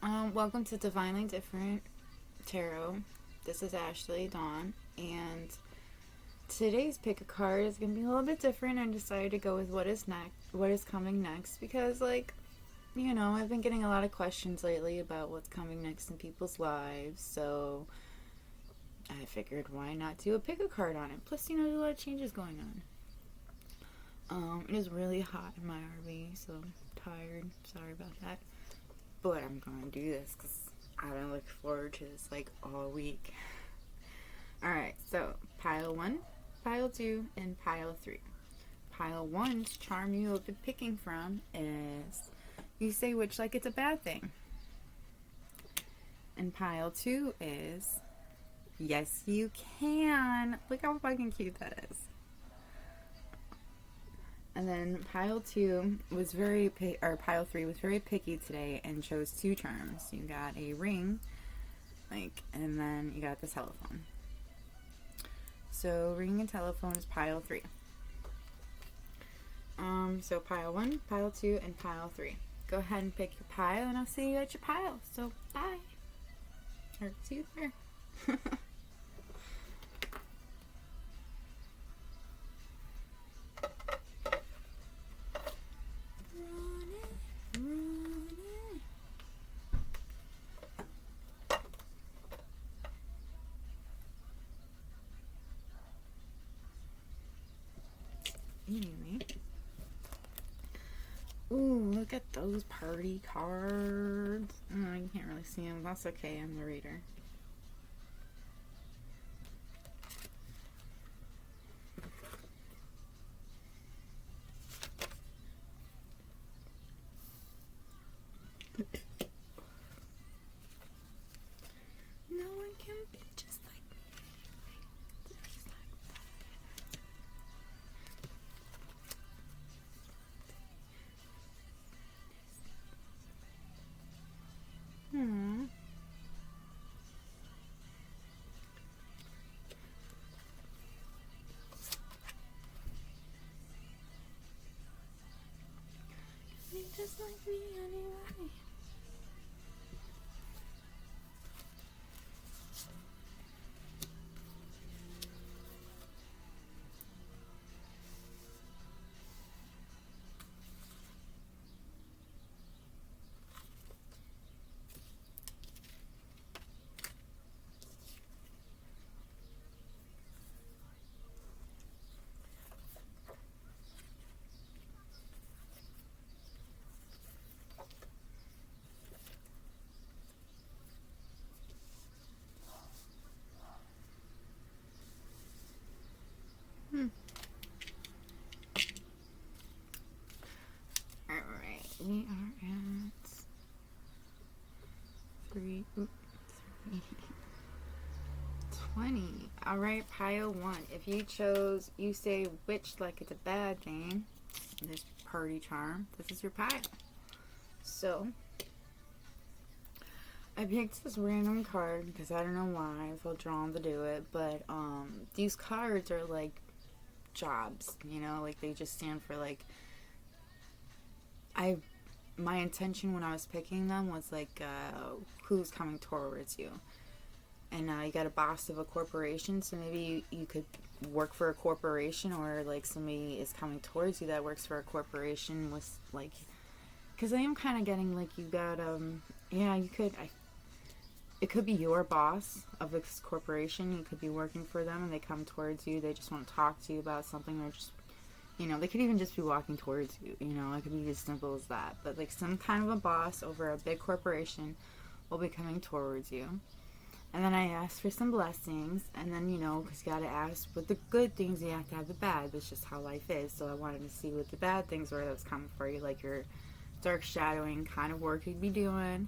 Welcome to Divinely Different Tarot. This is Ashley Dawn, and today's pick a card is gonna be a little bit different. I decided to go with what is coming next, because I've been getting a lot of questions lately about what's coming next in people's lives, so I figured why not do a pick a card on it. Plus, there's a lot of changes going on. It is really hot in my RV, so I'm tired. Sorry about that. But I'm going to do this because I've been looking forward to this all week. Alright, so pile 1, pile 2, and pile 3. Pile 1's charm you have been picking from is you say which like it's a bad thing. And pile 2 is yes you can. Look how fucking cute that is. And then pile 3 was very picky today and chose 2 charms. You got a ring, and then you got the telephone. So ring and telephone is pile 3. So pile 1, pile 2, and pile 3. Go ahead and pick your pile, and I'll see you at your pile. So bye. Or see you there. Anyway. Ooh, look at those party cards. Oh, you can't really see them. That's okay, I'm the reader. No one can be just like me. Just like that. You're just like me anyway. Alright, we are at 20. Alright, pile 1. If you chose, you say which like it's a bad thing. This party charm. This is your pile. So, I picked this random card because I don't know why I felt drawn to do it, but these cards are like jobs, they just stand for my intention when I was picking them was who's coming towards you. And now you got a boss of a corporation, so maybe you could work for a corporation, or somebody is coming towards you that works for a corporation with because I am kind of getting you got it could be your boss of this corporation. You could be working for them and they come towards you. They just want to talk to you about something, or just, they could even just be walking towards you. It could be as simple as that. But some kind of a boss over a big corporation will be coming towards you. And then I asked for some blessings. And then, because you got to ask with the good things, you have to have the bad. That's just how life is. So I wanted to see what the bad things were that was coming for you, like your dark shadowing kind of work you'd be doing.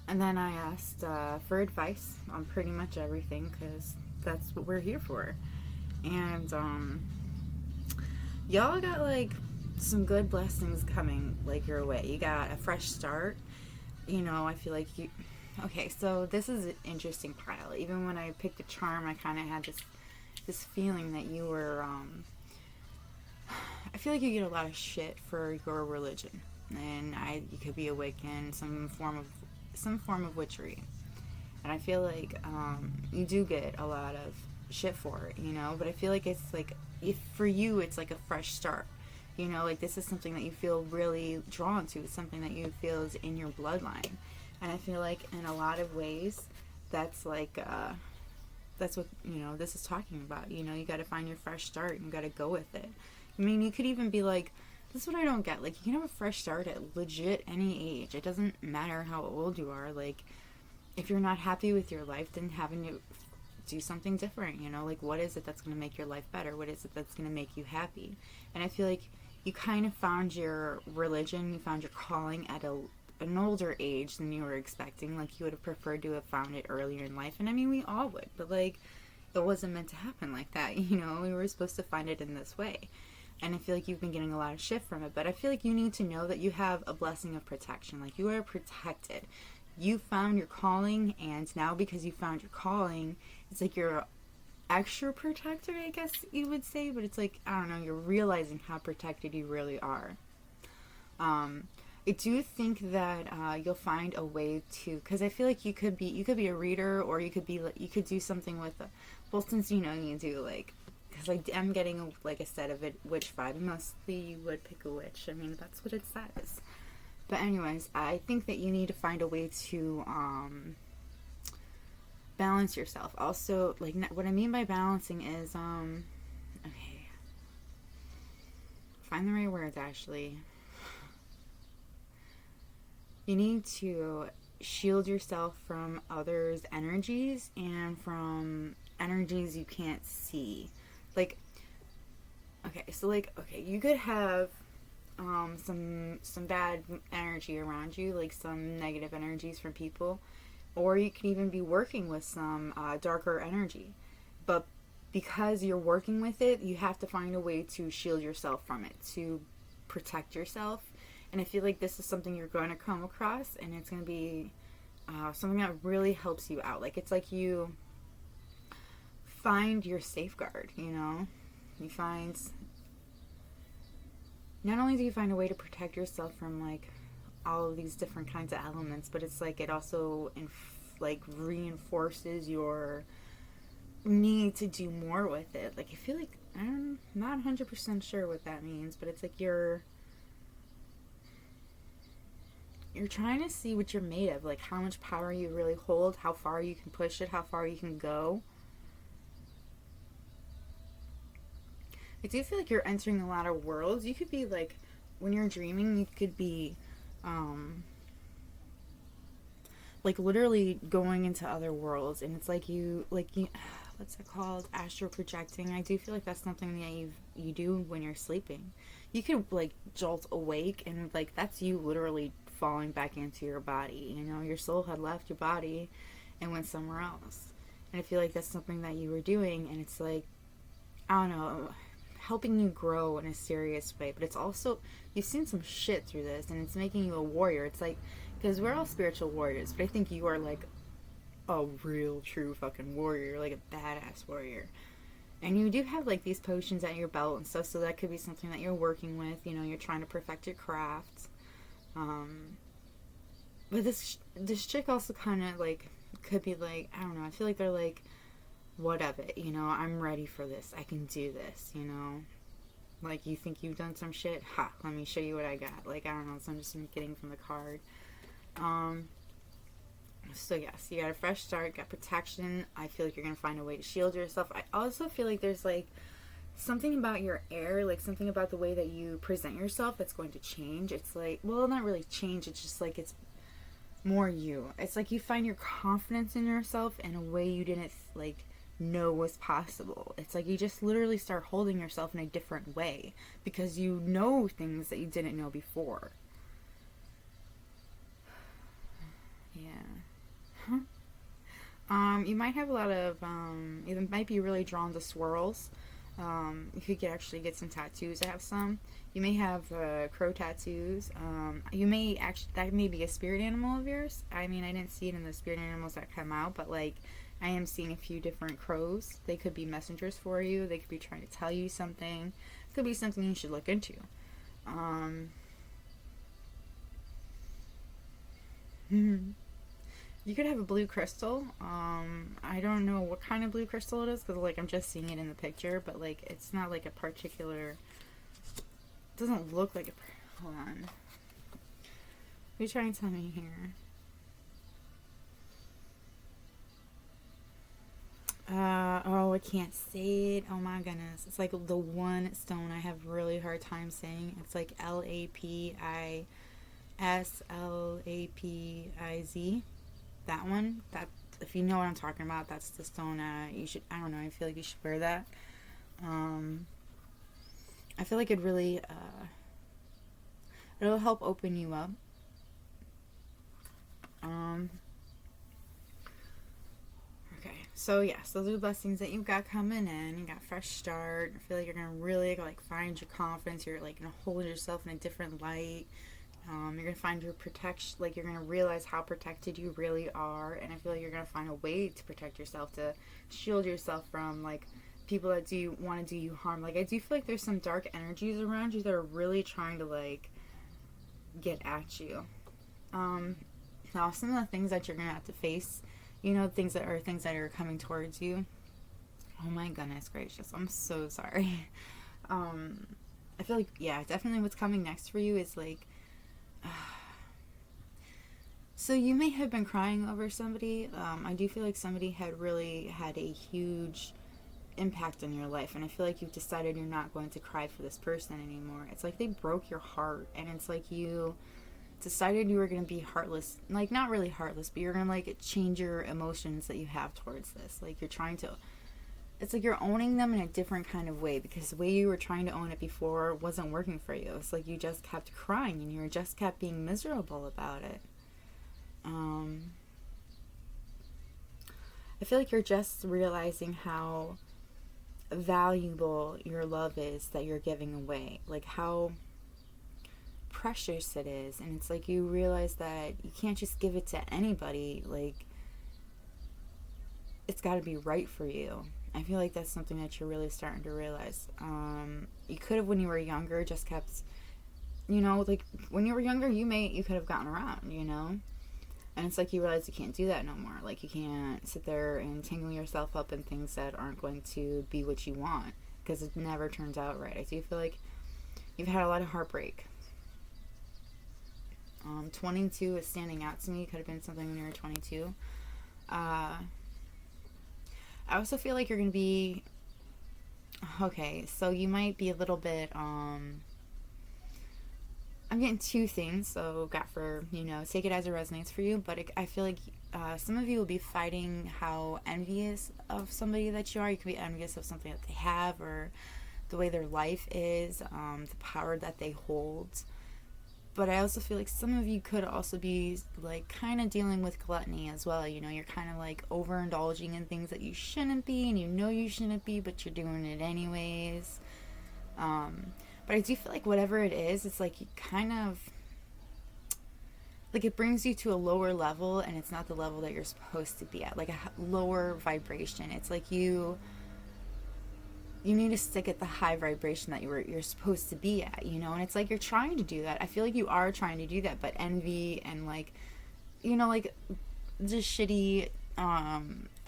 And then I asked for advice on pretty much everything, because that's what we're here for. And y'all got some good blessings coming your way. You got a fresh start. I feel like you... Okay, so this is an interesting pile. Even when I picked a charm, I kind of had this feeling that you were... I feel like you get a lot of shit for your religion. And you could be awakened, some form of some form of witchery. And I feel like you do get a lot of shit for it, you know, but I feel like it's like, if for you it's like a fresh start, you know, like this is something that you feel really drawn to. It's something that you feel is in your bloodline. And I feel like in a lot of ways that's like that's what, you know, this is talking about. You know, you got to find your fresh start and you got to go with it. I mean, you could even be like, this is what I don't get, like, you can have a fresh start at legit any age. It doesn't matter how old you are. Like, if you're not happy with your life, then having to do something different, you know, like what is it that's going to make your life better? What is it that's going to make you happy? And I feel like you kind of found your religion, you found your calling at an older age than you were expecting. Like, you would have preferred to have found it earlier in life. And I mean, we all would, but like, it wasn't meant to happen like that, you know. We were supposed to find it in this way. And I feel like you've been getting a lot of shit from it, but I feel like you need to know that you have a blessing of protection. Like, you are protected. You found your calling, and now because you found your calling, it's like you're extra protected, I guess you would say, but it's like, I don't know, you're realizing how protected you really are. I do think that you'll find a way to, because I feel like you could be a reader, or you could do something with well, since you know you do, like, because I am getting like a set of it witch vibe. Mostly you would pick a witch. I mean, that's what it says. But anyways, I think that you need to find a way to balance yourself. Also, like, what I mean by balancing is okay, find the right words, Ashley. You need to shield yourself from others' energies and from energies you can't see. Like, okay, so like, okay, you could have some bad energy around you, like some negative energies from people, or you can even be working with some darker energy. But because you're working with it, you have to find a way to shield yourself from it, to protect yourself. And I feel like this is something you're going to come across, and it's going to be something that really helps you out. Like, it's like you find your safeguard, you know? You find, not only do you find a way to protect yourself from, like, all of these different kinds of elements, but it's like it also, reinforces your need to do more with it. Like, I feel like, I'm not 100% sure what that means, but it's like you're trying to see what you're made of, like how much power you really hold, how far you can push it, how far you can go. I do feel like you're entering a lot of worlds. You could be like, when you're dreaming, you could be like literally going into other worlds, and it's like you what's it called, astral projecting. I do feel like that's something that you do when you're sleeping. You could like jolt awake, and like that's you literally falling back into your body. You know, your soul had left your body and went somewhere else. And I feel like that's something that you were doing, and it's like, I don't know, helping you grow in a serious way. But it's also, you've seen some shit through this, and it's making you a warrior. It's like, because we're all spiritual warriors, but I think you are like a real true fucking warrior, like a badass warrior. And you do have like these potions at your belt and stuff, so that could be something that you're working with. You know, you're trying to perfect your craft. But this chick also kind of like could be like, I don't know, I feel like they're like, what of it, you know, I'm ready for this, I can do this, you know, like, you think you've done some shit, ha, let me show you what I got. Like, I don't know, so I'm just getting from the card. So yes, you got a fresh start, got protection. I feel like you're gonna find a way to shield yourself. I also feel like there's like something about your air, like something about the way that you present yourself that's going to change. It's like, well, not really change, it's just like it's more you. It's like you find your confidence in yourself in a way you didn't like know was possible. It's like you just literally start holding yourself in a different way because you know things that you didn't know before. Yeah. You might have a lot of, you might be really drawn to swirls. You could actually get some tattoos. I have some. You may have crow tattoos. You may actually, that may be a spirit animal of yours. I mean, I didn't see it in the spirit animals that come out, but like, I am seeing a few different crows. They could be messengers for you. They could be trying to tell you something. It could be something you should look into. You could have a blue crystal. I don't know what kind of blue crystal it is because like I'm just seeing it in the picture, but like it's not like a particular. It doesn't look like a. Hold on. What are you trying to tell me here? Oh, I can't say it. Oh my goodness. It's like the one stone I have really hard time saying. It's like Lapislapiz. That one. That, if you know what I'm talking about, that's the stone you should, I don't know, I feel like you should wear that. I feel like it really it'll help open you up. Okay, so yes, those are the blessings that you've got coming in. You got fresh start. I feel like you're gonna really like find your confidence. You're like gonna hold yourself in a different light. You're gonna find your protection. Like you're gonna realize how protected you really are, and I feel like you're gonna find a way to protect yourself, to shield yourself from like people that do want to do you harm. Like I do feel like there's some dark energies around you that are really trying to like get at you. Now some of the things that you're gonna have to face, you know, things that are coming towards you. Oh my goodness gracious, I'm so sorry. I feel like, yeah, definitely what's coming next for you is like, so you may have been crying over somebody. I do feel like somebody had really had a huge impact on your life, and I feel like you've decided you're not going to cry for this person anymore. It's like they broke your heart, and it's like you decided you were going to be heartless, like not really heartless, but you're going to like change your emotions that you have towards this. Like you're trying to, it's like you're owning them in a different kind of way, because the way you were trying to own it before wasn't working for you. It's like you just kept crying and you just kept being miserable about it. I feel like you're just realizing how valuable your love is that you're giving away, like how precious it is. And it's like you realize that you can't just give it to anybody. Like it's got to be right for you. I feel like that's something that you're really starting to realize. You could have, when you were younger, just kept, you know, like when you were younger, you could have gotten around, you know, and it's like you realize you can't do that no more. Like you can't sit there and tangle yourself up in things that aren't going to be what you want, because it never turns out right. I do feel like you've had a lot of heartbreak. 22 is standing out to me. It could have been something when you were 22. I also feel like you're going to be, okay, so you might be a little bit, I'm getting two things, so got for, you know, take it as it resonates for you, but I feel like some of you will be fighting how envious of somebody that you are. You could be envious of something that they have, or the way their life is, the power that they hold. But I also feel like some of you could also be like kind of dealing with gluttony as well. You know, you're kind of like overindulging in things that you shouldn't be, and you know you shouldn't be, but you're doing it anyways. But I do feel like whatever it is, it's like you kind of, like it brings you to a lower level, and it's not the level that you're supposed to be at, like a lower vibration. It's like you need to stick at the high vibration that you're supposed to be at, you know. And it's like you're trying to do that. I feel like you are trying to do that, but envy and like, you know, like just shitty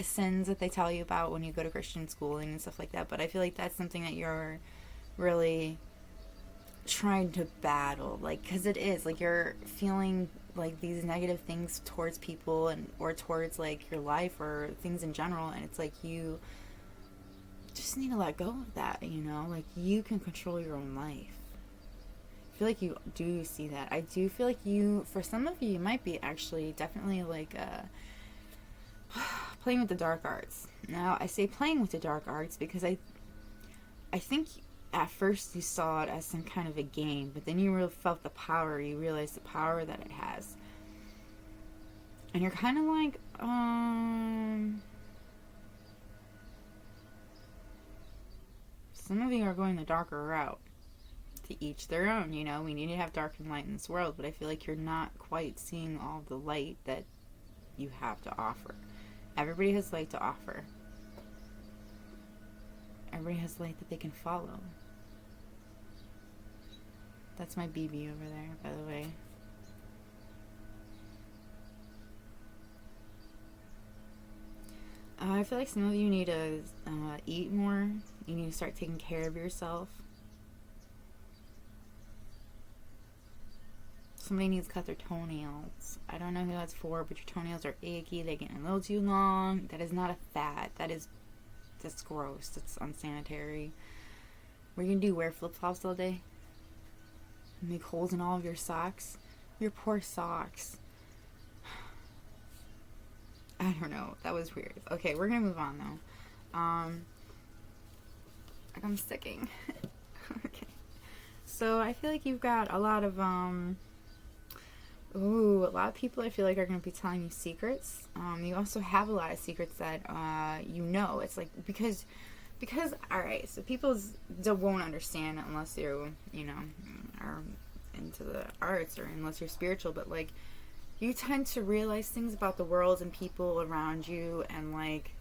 sins that they tell you about when you go to Christian schooling and stuff like that. But I feel like that's something that you're really trying to battle, like, because it is like you're feeling like these negative things towards people, and or towards like your life or things in general, and it's like you just need to let go of that, you know. Like you can control your own life. I feel like you do see that. I do feel like you, for some of you, might be actually definitely like playing with the dark arts. Now I say playing with the dark arts because I think at first you saw it as some kind of a game, but then you really felt the power. You realized the power that it has, and you're kind of like some of you are going the darker route. To each their own, you know. We need to have dark and light in this world, but I feel like you're not quite seeing all the light that you have to offer. Everybody has light to offer. Everybody has light that they can follow. That's my BB over there, by the way. I feel like some of you need to eat more. You need to start taking care of yourself. Somebody needs to cut their toenails. I don't know who that's for, but your toenails are achy. They get a little too long. That is not a fad. That's gross. That's unsanitary. What are you gonna do? Wear flip-flops all day? Make holes in all of your socks? Your poor socks. I don't know. That was weird. Okay, we're gonna move on though. I'm sticking. Okay. So I feel like you've got a lot of a lot of people I feel like are going to be telling you secrets. You also have a lot of secrets that it's like because alright, so people won't understand unless you are into the arts or unless you're spiritual, but like you tend to realize things about the world and people around you, and like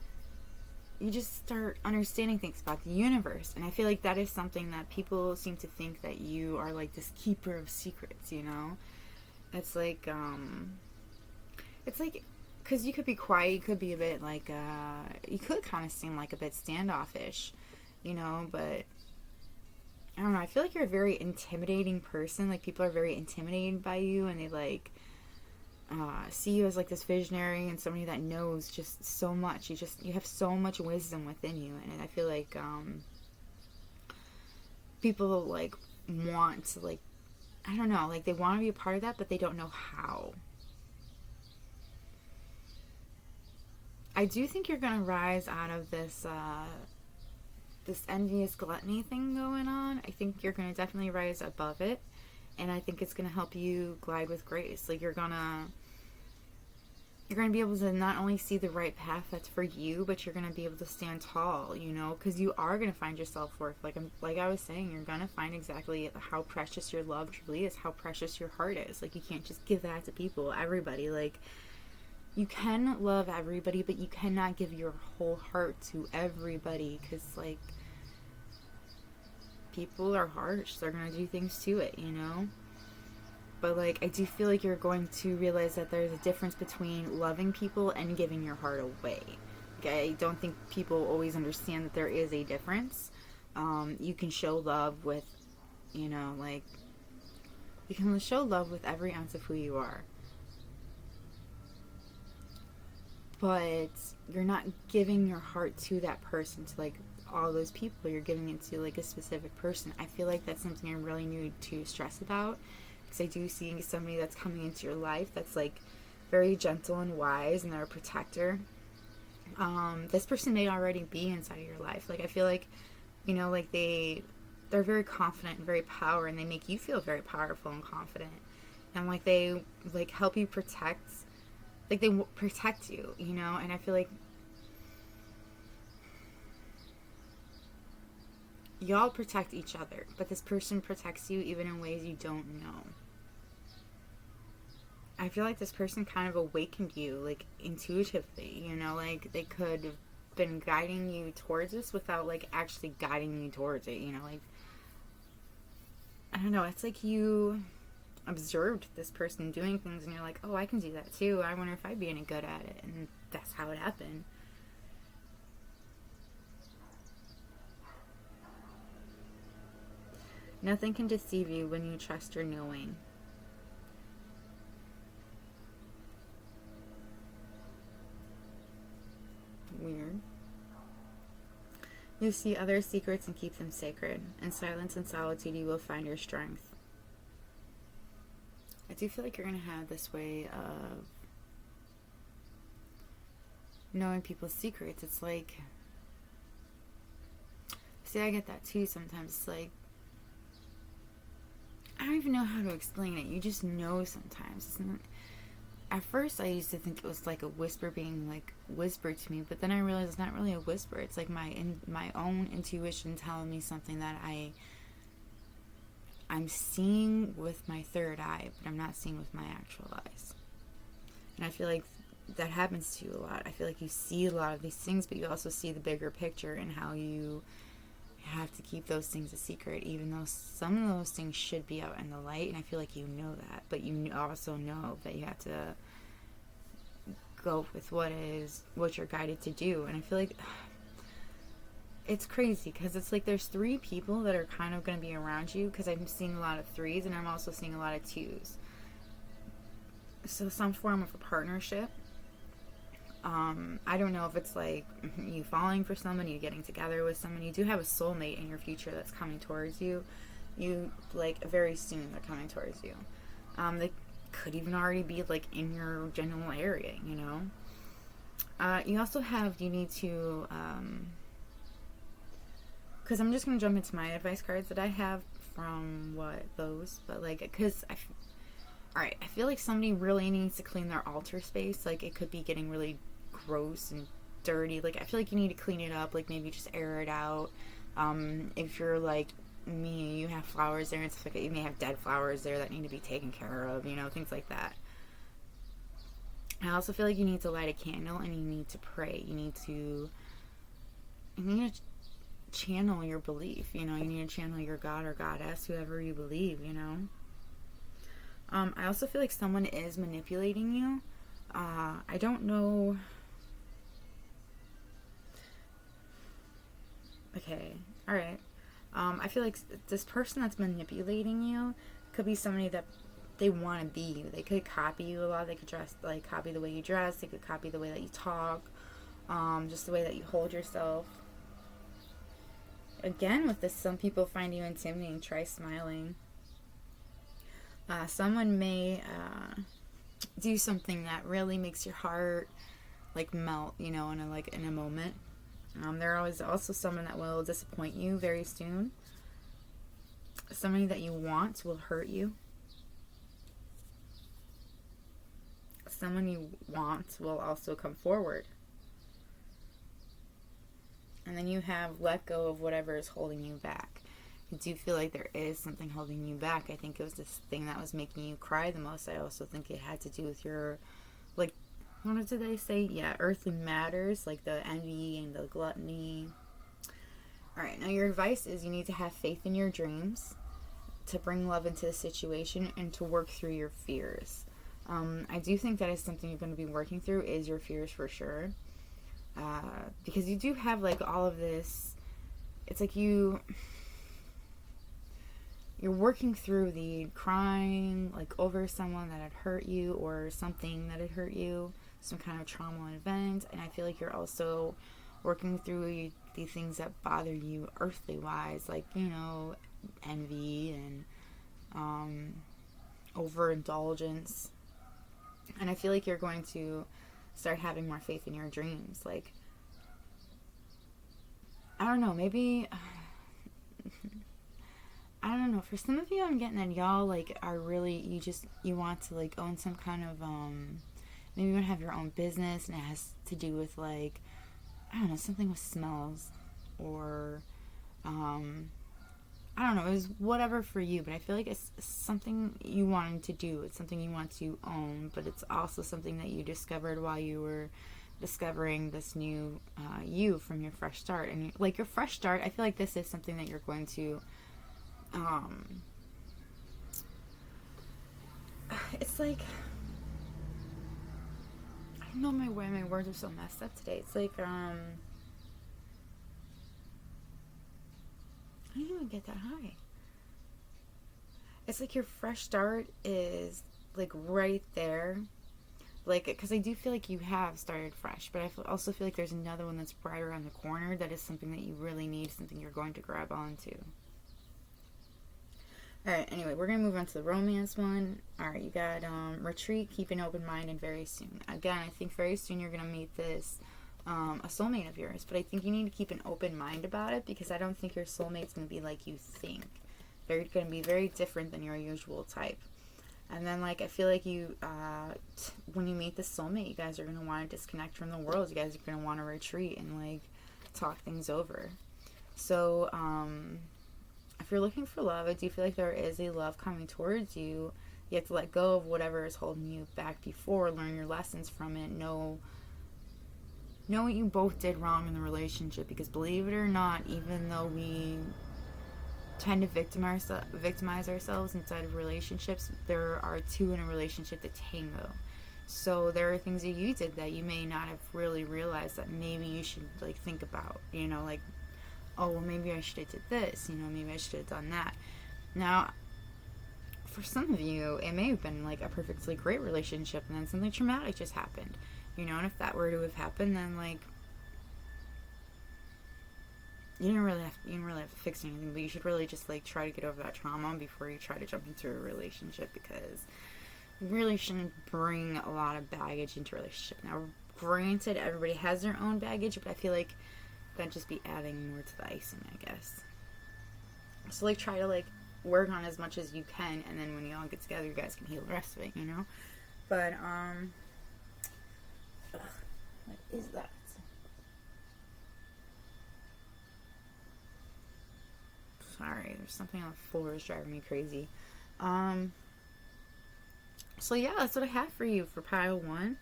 you just start understanding things about the universe. And I feel like that is something that people seem to think, that you are like this keeper of secrets, It's like, because you could be quiet, you could be a bit like, you could kind of seem like a bit standoffish, but I don't know, I feel like you're a very intimidating person. Like, people are very intimidated by you, and they like, see you as like this visionary and somebody that knows just so much. You have so much wisdom within you, and I feel like, people like want to like, I don't know, like they want to be a part of that, but they don't know how. I do think you're going to rise out of this envious gluttony thing going on. I think you're going to definitely rise above it, and I think it's going to help you glide with grace. Like you're going to be able to not only see the right path that's for you, but you're going to be able to stand tall, because you are going to find your self-worth. Like I was saying, you're going to find exactly how precious your love truly is, how precious your heart is. Like, you can't just give that to people, everybody. Like, you can love everybody, but you cannot give your whole heart to everybody, because, like, people are harsh. They're going to do things to it, But, like, I do feel like you're going to realize that there's a difference between loving people and giving your heart away. Like, I don't think people always understand that there is a difference. You can show love with, you can show love with every ounce of who you are. But you're not giving your heart to that person, to, like, all those people. You're giving it to, like, a specific person. I feel like that's something I really need to stress about. Because I do see somebody that's coming into your life that's like very gentle and wise, and they're a protector. This person may already be inside of your life. Like, I feel like, like they're very confident and very powerful, and they make you feel very powerful and confident. And like they like help you protect, like they protect you, And I feel like y'all protect each other, but this person protects you even in ways you don't know. I feel like this person kind of awakened you, like, intuitively, like they could have been guiding you towards this without, like, actually guiding you towards it, like, I don't know, it's like you observed this person doing things, and you're like, oh, I can do that too, I wonder if I'd be any good at it, and that's how it happened. Nothing can deceive you when you trust your knowing. Weird. You see other secrets and keep them sacred. In silence and solitude, you will find your strength. I do feel like you're going to have this way of knowing people's secrets. It's like, see, I get that too sometimes. It's like, I don't even know how to explain it. You just know sometimes. It's not, at first, I used to think it was like a whisper being like whispered to me, but then I realized it's not really a whisper. It's like my own intuition telling me something that I'm seeing with my third eye, but I'm not seeing with my actual eyes. And I feel like that happens to you a lot. I feel like you see a lot of these things, but you also see the bigger picture and how you have to keep those things a secret, even though some of those things should be out in the light. And I feel like you know that, but you also know that you have to go with what you're guided to do. And I feel like it's crazy because it's like there's 3 people that are kind of going to be around you, because I'm seeing a lot of 3s and I'm also seeing a lot of 2s. So some form of a partnership. I don't know if it's like you falling for someone, you getting together with someone. You do have a soulmate in your future that's coming towards you. You, like, very soon they're coming towards you. They could even already be, like, in your general area, you know. You also have, you need to, because I'm just going to jump into my advice cards that I have from, those, but, like, because alright, I feel like somebody really needs to clean their altar space. Like, it could be getting really gross and dirty. Like, I feel like you need to clean it up, like, maybe just air it out. If you're, like, me, you have flowers there and stuff like that, you may have dead flowers there that need to be taken care of, you know, things like that. I also feel like you need to light a candle and you need to pray. You need to channel your belief, you know. You need to channel your God or goddess, whoever you believe, you know. I also feel like someone is manipulating you. I don't know. Okay, alright. I feel like this person that's manipulating you could be somebody that they want to be you. They could copy you a lot. They could copy the way you dress. They could copy the way that you talk. Just the way that you hold yourself. Again, with this, some people find you intimidating. Try smiling. Someone may do something that really makes your heart, like, melt, you know, in a moment. There is also someone that will disappoint you very soon. Somebody that you want will hurt you. Someone you want will also come forward. And then you have let go of whatever is holding you back. I do feel like there is something holding you back. I think it was this thing that was making you cry the most. I also think it had to do with your, like, what did they say? Yeah, earthly matters, like the envy and the gluttony. Alright, now your advice is you need to have faith in your dreams, to bring love into the situation, and to work through your fears. I do think that is something you're going to be working through, is your fears for sure. Because you do have, like, all of this. It's like you're working through the crying, like, over someone that had hurt you or something that had hurt you, some kind of trauma event. And I feel like you're also working through the things that bother you earthly wise, like, you know, envy and overindulgence. And I feel like you're going to start having more faith in your dreams. Like, I don't know, maybe I don't know, for some of you I'm getting that y'all, like, are really, you want to, like, own some kind of maybe you want to have your own business, and it has to do with, like, I don't know, something with smells, or I don't know, it was whatever for you, but I feel like it's something you wanted to do. It's something you want to own, but it's also something that you discovered while you were discovering this new you from your fresh start. And, like, your fresh start, I feel like this is something that you're going to it's like, I don't know why my words are so messed up today. It's like, I didn't even get that high. It's like your fresh start is, like, right there. Like, because I do feel like you have started fresh, but I also feel like there's another one that's right around the corner that is something that you really need, something you're going to grab onto. Alright, anyway, we're going to move on to the romance one. Alright, you got retreat, keep an open mind, and very soon. Again, I think very soon you're going to meet this a soulmate of yours, but I think you need to keep an open mind about it, because I don't think your soulmate's going to be like you think. They're going to be very different than your usual type. And then, like, I feel like you, when you meet the soulmate, you guys are going to want to disconnect from the world. You guys are going to want to retreat and, like, talk things over. So, if you're looking for love, I do feel like there is a love coming towards you. You have to let go of whatever is holding you back before, learn your lessons from it, know what you both did wrong in the relationship. Because believe it or not, even though we tend to victimize ourselves inside of relationships, there are two in a relationship that tango. So there are things that you did that you may not have really realized that maybe you should like think about, you know, like, oh, well, maybe I should have did this, you know, maybe I should have done that. Now, for some of you, it may have been like a perfectly great relationship and then something traumatic just happened, you know, and if that were to have happened, then like, you didn't really have to fix anything, but you should really just like try to get over that trauma before you try to jump into a relationship, because you really shouldn't bring a lot of baggage into a relationship. Now, granted, everybody has their own baggage, but I feel like that'd just be adding more to the icing, I guess. So like try to like work on as much as you can, and then when you all get together, you guys can heal the rest of it, you know. But what is that? Sorry, there's something on the floor is driving me crazy. So yeah, that's what I have for you for pile 1.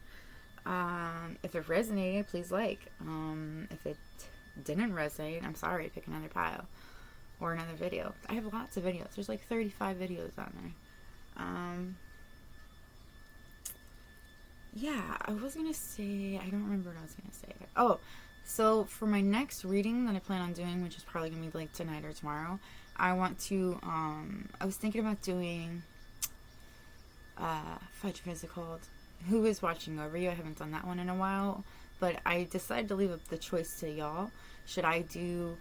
If it resonated, please like. If it didn't resonate, I'm sorry, pick another pile or another video. I have lots of videos. There's like 35 videos on there. Yeah, I was gonna say, I don't remember what I was gonna say. Oh, so for my next reading that I plan on doing, which is probably gonna be like tonight or tomorrow, I want to, I was thinking about doing, what is it called? Who is Watching Over You? I haven't done that one in a while, but I decided to leave up the choice to y'all. Should I do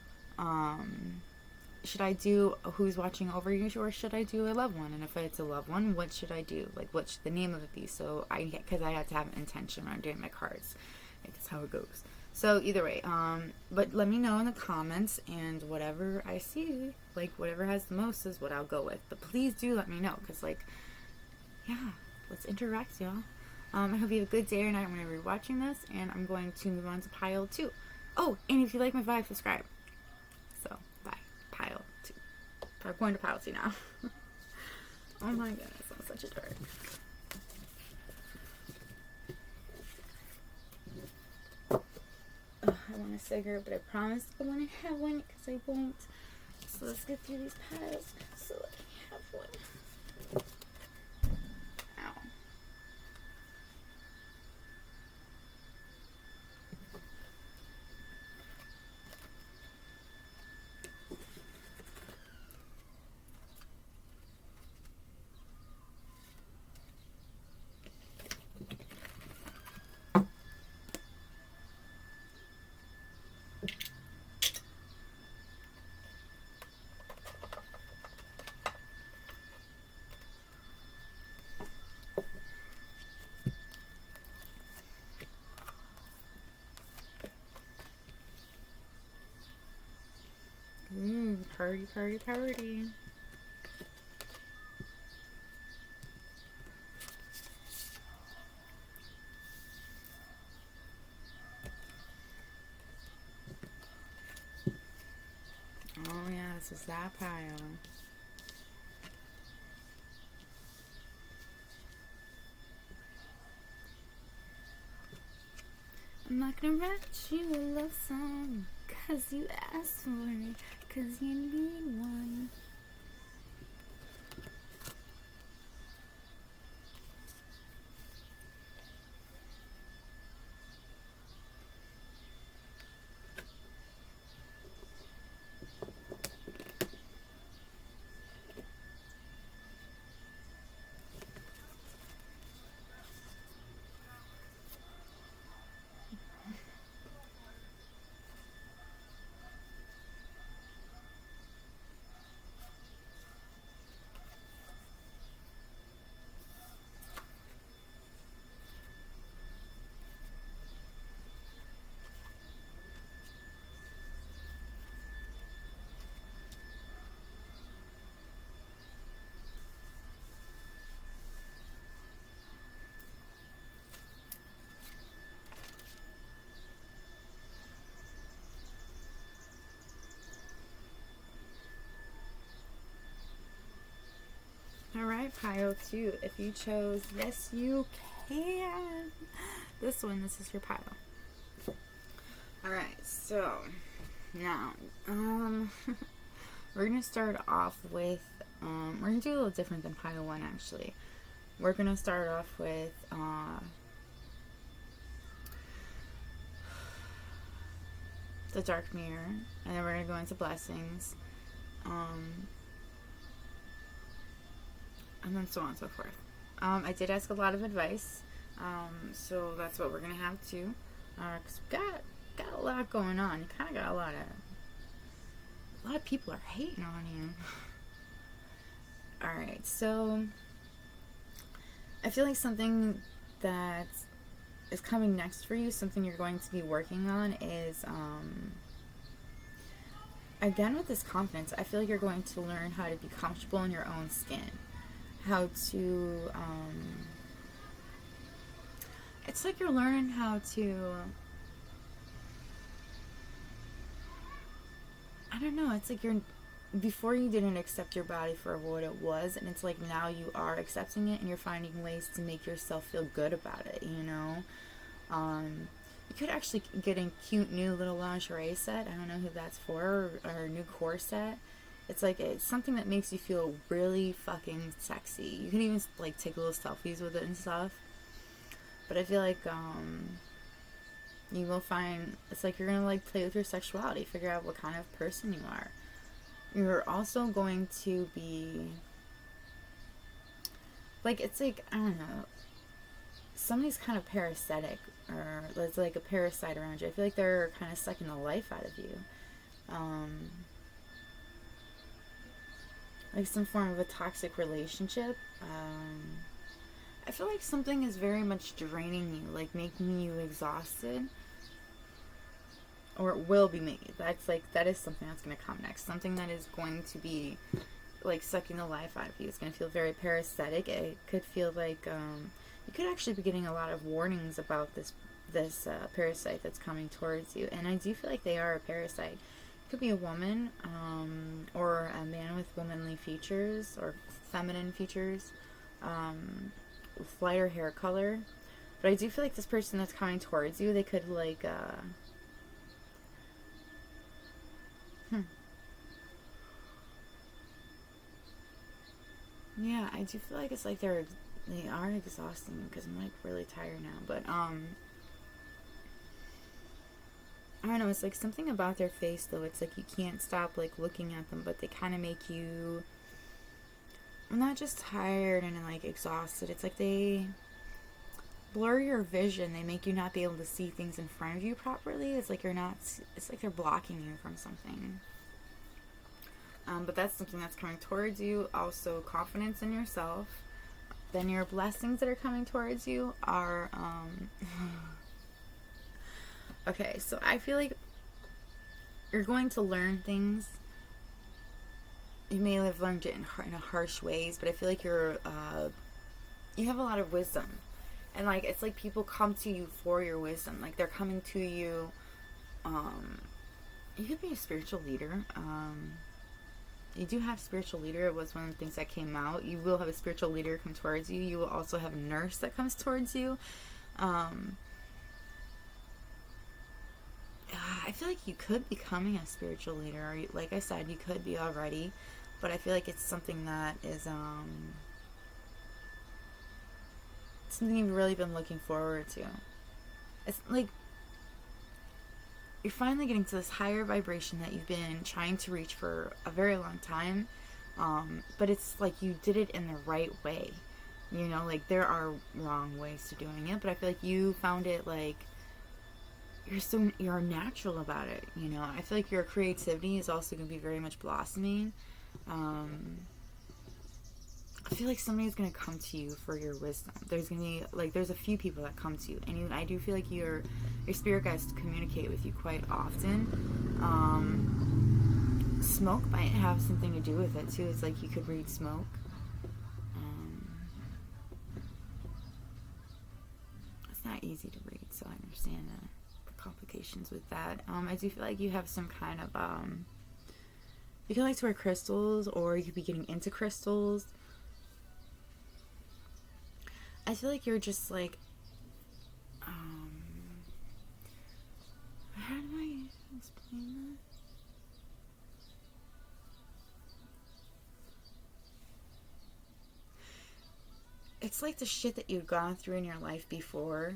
Who's Watching Over You, or should I do a loved one? And if it's a loved one, what should I do? Like, what should the name of it be? So because I had to have intention when I'm doing my cards. That's how it goes. So either way, but let me know in the comments, and whatever I see, like whatever has the most is what I'll go with. But please do let me know, because like, yeah, let's interact, y'all. I hope you have a good day or night whenever you're watching this, and I'm going to move on to pile 2. Oh, and if you like my vibe, subscribe. So, bye. Pile 2. I'm going to pile 2 now. Oh my goodness, I'm such a dork. I want a cigarette, but I promised I wouldn't have one, because I won't. So let's get through these piles so I can have one. Ow. Party, party, party. Oh yeah, this is that pile. I'm not gonna write you a love song, 'cause you asked for it, 'cause you need one. Alright, pile 2. If you chose Yes You Can, this is your pile. Alright, so now, we're gonna start off with, we're gonna do a little different than pile 1 actually. We're gonna start off with, the dark mirror, and then we're going to go into blessings, and then so on and so forth. I did ask a lot of advice, so that's what we're going to have too, because we got a lot going on. You kind of got a lot of people are hating on you. Alright, so I feel like something that is coming next for you, something you're going to be working on is, again with this confidence, I feel like you're going to learn how to be comfortable in your own skin. How to, it's like you're learning how to, I don't know, it's like before you didn't accept your body for what it was, and it's like now you are accepting it and you're finding ways to make yourself feel good about it, you know? You could actually get a cute new little lingerie set. I don't know who that's for, or a new corset. It's like, it's something that makes you feel really fucking sexy. You can even like take little selfies with it and stuff. But I feel like you will find, it's like you're gonna like play with your sexuality, figure out what kind of person you are. You're also going to be like, it's like, I don't know, somebody's kind of parasitic, or there's like a parasite around you. I feel like they're kind of sucking the life out of you. Like some form of a toxic relationship. I feel like something is very much draining you, like making you exhausted. Or it will be made. That's like, that is something that's going to come next. Something that is going to be like sucking the life out of you. It's going to feel very parasitic. It could feel like you could actually be getting a lot of warnings about this parasite that's coming towards you. And I do feel like they are a parasite. It could be a woman, or a man with womanly features or feminine features, with lighter hair color. But I do feel like this person that's coming towards you, they could like yeah, I do feel like it's like they are exhausting, because I'm like really tired now. But I don't know, it's like something about their face though. It's like you can't stop like looking at them, but they kind of make you not just tired and like exhausted. It's like they blur your vision. They make you not be able to see things in front of you properly. It's like it's like they're blocking you from something. But that's something that's coming towards you. Also, confidence in yourself. Then your blessings that are coming towards you are, okay, so I feel like you're going to learn things. You may have learned it in harsh ways, but I feel like you have a lot of wisdom. And like, it's like people come to you for your wisdom. Like they're coming to you, you could be a spiritual leader. You do have spiritual leader. It was one of the things that came out. You will have a spiritual leader come towards you. You will also have a nurse that comes towards you. I feel like you could be becoming a spiritual leader. Or like I said, you could be already. But I feel like it's something that is something you've really been looking forward to. It's like you're finally getting to this higher vibration that you've been trying to reach for a very long time, but it's like you did it in the right way. You know, like there are wrong ways to doing it, but I feel like you found it like you're natural about it. You know, I feel like your creativity is also going to be very much blossoming. I feel like somebody's going to come to you for your wisdom. There's going to be, like, there's a few people that come to you. And I do feel like your spirit guides communicate with you quite often. Smoke might have something to do with it, too. It's like you could read smoke. It's not easy to read, so I understand the complications with that. I do feel like you have some kind of, you could like to wear crystals, or you could be getting into crystals. I feel like you're just like, how do I explain that? It's like the shit that you've gone through in your life before.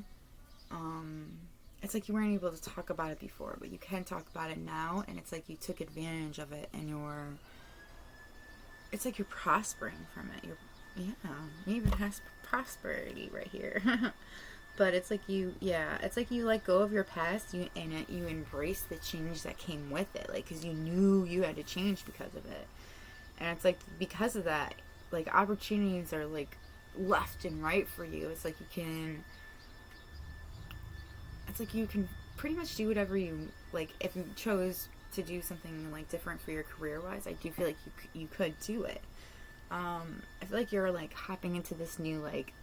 it's like you weren't able to talk about it before, but you can talk about it now, and it's like you took advantage of it, and it's like you're prospering from it. You even has prosperity right here. But it's like it's like you let go of your past, you embrace the change that came with it, like, because you knew you had to change because of it. And it's like, because of that, like, opportunities are like left and right for you. It's like you can pretty much do whatever you like. If you chose to do something like different for your career wise, I do feel like you could do it. I feel like you're like hopping into this new, like,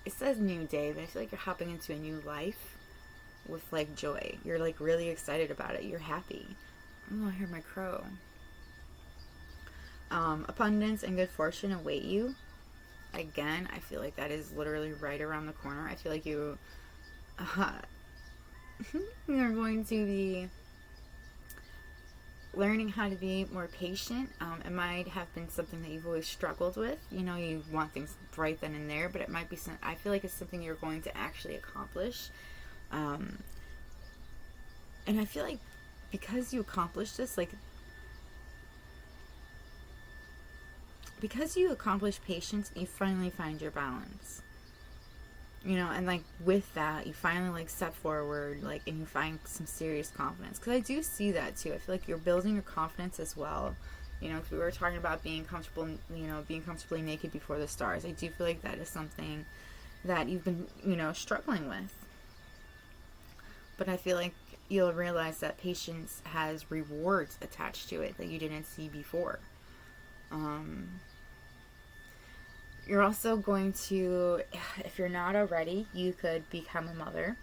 it says new day, but I feel like you're hopping into a new life with like joy. You're like really excited about it. You're happy. Oh, I heard my crow. Abundance and good fortune await you. Again, I feel like that is literally right around the corner. I feel like you're going to be learning how to be more patient. It might have been something that you've always struggled with. You want things right then and there, but it might be I feel like it's something you're going to actually accomplish. And I feel like because you accomplished this, like, because you accomplished patience, you finally find your balance. And like with that, you finally like step forward, like, and you find some serious confidence. Because I do see that too. I feel like you're building your confidence as well. If we were talking about being comfortable, being comfortably naked before the stars, I do feel like that is something that you've been, struggling with. But I feel like you'll realize that patience has rewards attached to it that you didn't see before. You're also going to, if you're not already, you could become a mother.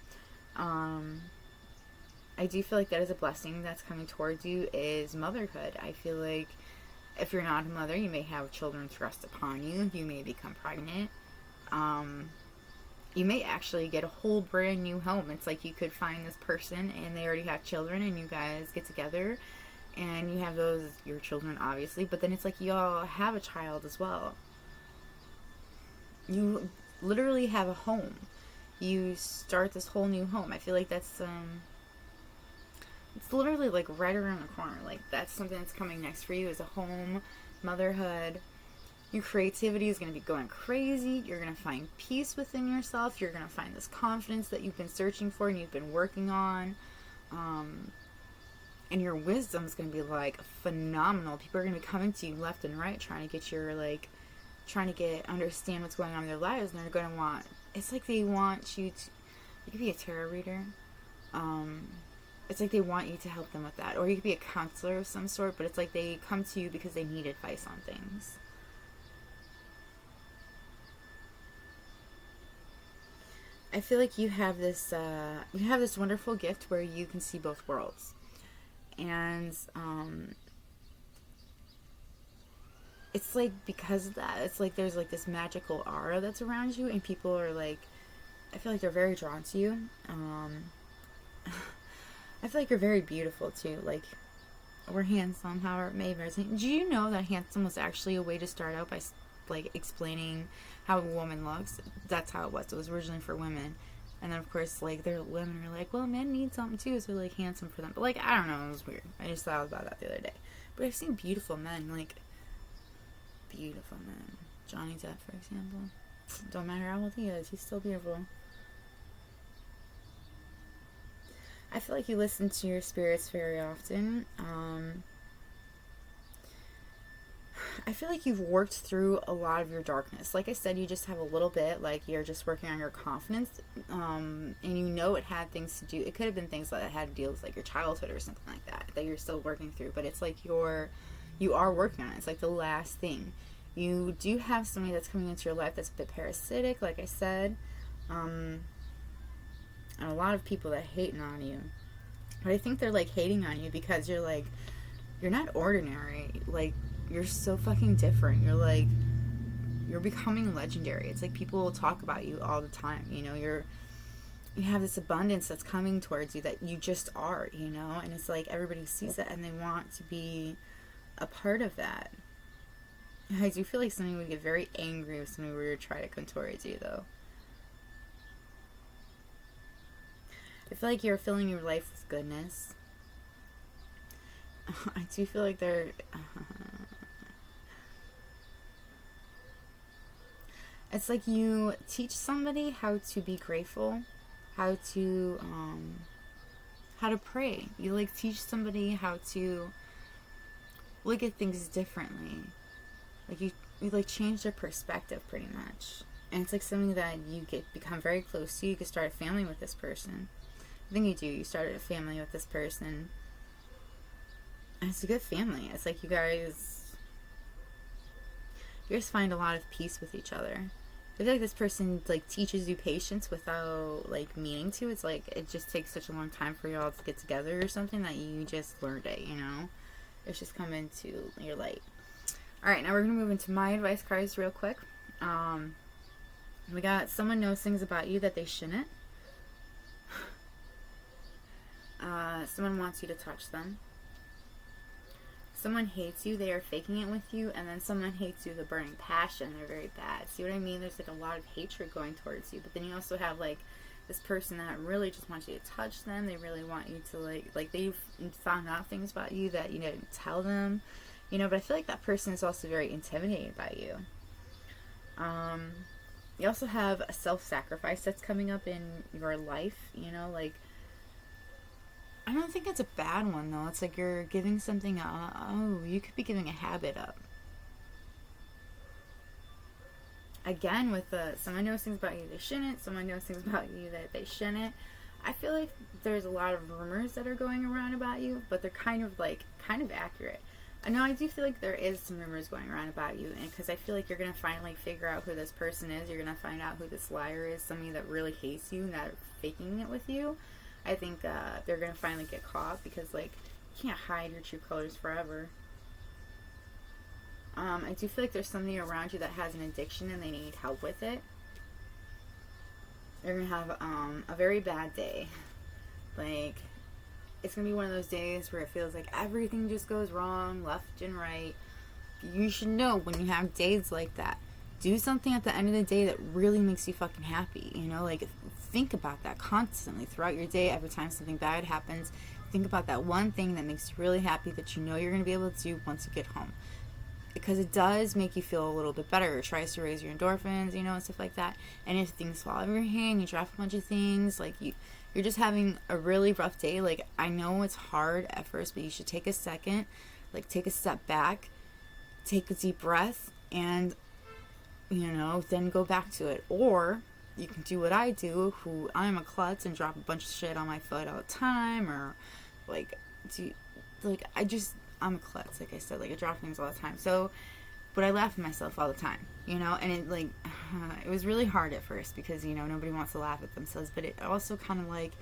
I do feel like that is a blessing that's coming towards you, is motherhood. I feel like if you're not a mother, you may have children thrust upon you. You may become pregnant. You may actually get a whole brand new home. It's like you could find this person and they already have children, and you guys get together and you have your children, obviously, but then it's like you all have a child as well. You literally have a home. You start this whole new home. I feel like that's it's literally like right around the corner. Like, that's something that's coming next for you, is a home, motherhood. Your creativity is going to be going crazy. You're going to find peace within yourself. You're going to find this confidence that you've been searching for and you've been working on. And your wisdom is going to be like phenomenal. People are going to be coming to you left and right, trying to get understand what's going on in their lives, and they're going to want, it's like they want you could be a tarot reader. It's like they want you to help them with that, or you could be a counselor of some sort, but it's like they come to you because they need advice on things. I feel like you have this wonderful gift where you can see both worlds, and it's like, because of that, it's like there's like this magical aura that's around you, and people are like, I feel like they're very drawn to you. I feel like you're very beautiful too, like, or handsome, however it may resonate. Do you know that handsome was actually a way to start out by like explaining how a woman looks? That's how it was. It was originally for women, and then of course, like, their women are like, well, men need something too, so like handsome for them. But like, I don't know, it was weird. I just thought about that the other day. But I've seen beautiful men, like beautiful men. Johnny Depp, for example. Don't matter how old he is, he's still beautiful. I feel like you listen to your spirits very often. I feel like you've worked through a lot of your darkness. Like I said, you just have a little bit, like, you're just working on your confidence, and it had things to do, it could have been things that had to deal with like your childhood or something like that you're still working through, but it's like you are working on it. It's like the last thing. You do have somebody that's coming into your life that's a bit parasitic, like I said, and a lot of people that hating on you. But I think they're like hating on you because you're not ordinary. Like, you're so fucking different. You're becoming legendary. It's like people will talk about you all the time. You have this abundance that's coming towards you that you just are, and it's like everybody sees that and they want to be a part of that. I do feel like somebody would get very angry if somebody were to try to come towards you, though. I feel like you're filling your life with goodness. I do feel like they're... it's like you teach somebody how to be grateful, how to pray. You like teach somebody how to look at things differently. Like you like change their perspective pretty much. And it's like something that you become very close to. You could start a family with this person. I think you do. You started a family with this person. And it's a good family. It's like you guys find a lot of peace with each other. I feel like this person like teaches you patience without like meaning to. It's like it just takes such a long time for y'all to get together or something that you just learned it, you know? It's just come into your light. Alright, now we're going to move into my advice cards real quick. We got someone knows things about you that they shouldn't. Someone wants you to touch them. Someone hates you, they are faking it with you, and then someone hates you with a burning passion, they're very bad. See what I mean? There's like a lot of hatred going towards you, but then you also have like this person that really just wants you to touch them. They really want you to like they've found out things about you that you didn't tell them, you know, but I feel like that person is also very intimidated by you. You also have a self-sacrifice that's coming up in your life, you know, like I don't think it's a bad one, though. It's like you're giving something up. Oh, you could be giving a habit up. Again, with someone knows things about you they shouldn't. Someone knows things about you that they shouldn't. I feel like there's a lot of rumors that are going around about you, but they're kind of accurate. I know I do feel like there is some rumors going around about you, and because I feel like you're going to finally figure out who this person is. You're going to find out who this liar is, somebody that really hates you and that are faking it with you. I think they're going to finally get caught because, like, you can't hide your true colors forever. I do feel like there's somebody around you that has an addiction and they need help with it. You're going to have a very bad day. Like, it's going to be one of those days where it feels like everything just goes wrong, left and right. You should know when you have days like that. Do something at the end of the day that really makes you fucking happy, you know, like think about that constantly throughout your day. Every time something bad happens, think about that one thing that makes you really happy that you know you're going to be able to do once you get home, because it does make you feel a little bit better. It tries to raise your endorphins, you know, and stuff like that. And if things fall out of your hand, you drop a bunch of things, like you're just having a really rough day, like I know it's hard at first, but you should take a second, like take a step back, take a deep breath, and you know, then go back to it. Or you can do what I do, who I'm a klutz and drop a bunch of shit on my foot all the time, or like I'm a klutz, like I said, like I drop things all the time. So, but I laugh at myself all the time, you know, and it like it was really hard at first because, you know, nobody wants to laugh at themselves, but it also kind of like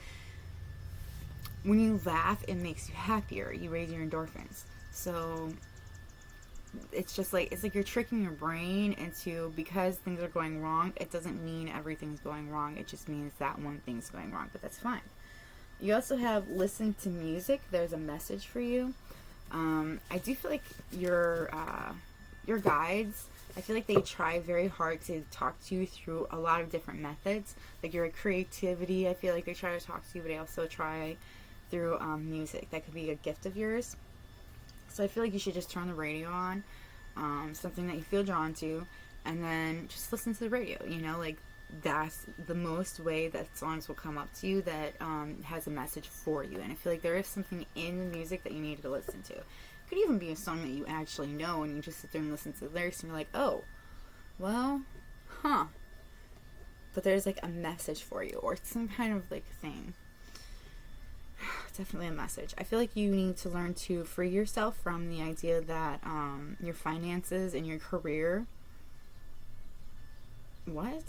when you laugh, it makes you happier. You raise your endorphins. So it's just like, it's like you're tricking your brain into, because things are going wrong, it doesn't mean everything's going wrong. It just means that one thing's going wrong, but that's fine. You also have listen to music. There's a message for you. I do feel like your guides, I feel like they try very hard to talk to you through a lot of different methods. Like your creativity, I feel like they try to talk to you, but they also try through music. That could be a gift of yours. So I feel like you should just turn the radio on, something that you feel drawn to, and then just listen to the radio, you know, like that's the most way that songs will come up to you that has a message for you. And I feel like there is something in the music that you need to listen to. It could even be a song that you actually know and you just sit there and listen to the lyrics and you're like, oh, well, huh. But there's like a message for you or some kind of like thing. Definitely a message. I feel like you need to learn to free yourself from the idea that your finances and your career. What?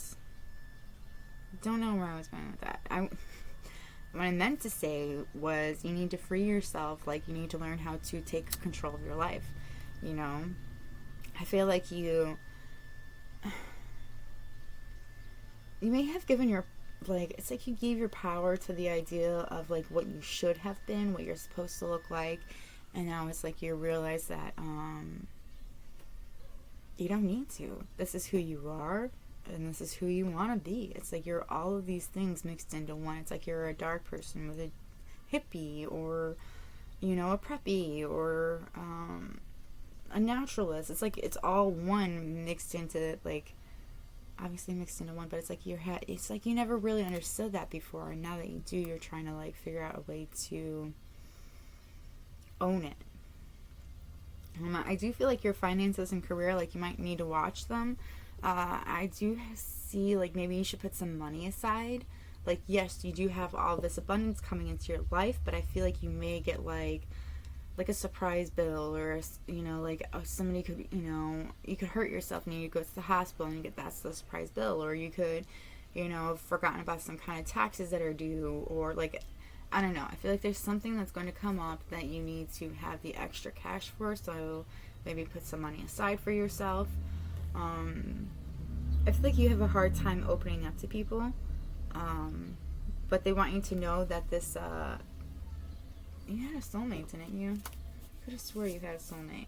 Don't know where I was going with that. What I meant to say was you need to free yourself. Like you need to learn how to take control of your life. You know, I feel like you may have given your, like, it's like you gave your power to the idea of like what you should have been, what you're supposed to look like, and now it's like you realize that you don't need to. This is who you are. and this is who you want to be. It's like you're all of these things mixed into one. It's like you're a dark person with a hippie, or a preppy, or a naturalist. It's like it's all one mixed into, like, obviously mixed into one, but it's like it's like you never really understood that before, and now that you do, you're trying to like figure out a way to own it. I do feel like your finances and career, like, you might need to watch them. I do see, like, maybe you should put some money aside. Like, yes, you do have all this abundance coming into your life, but I feel like you may get like a surprise bill, or like, somebody could, you could hurt yourself and you go to the hospital and you get, that's the surprise bill, or you could, have forgotten about some kind of taxes that are due, or like, I don't know. I feel like there's something that's going to come up that you need to have the extra cash for, so maybe put some money aside for yourself. I feel like you have a hard time opening up to people, but they want you to know that this, you had a soulmate, didn't you? I could have swore you had a soulmate.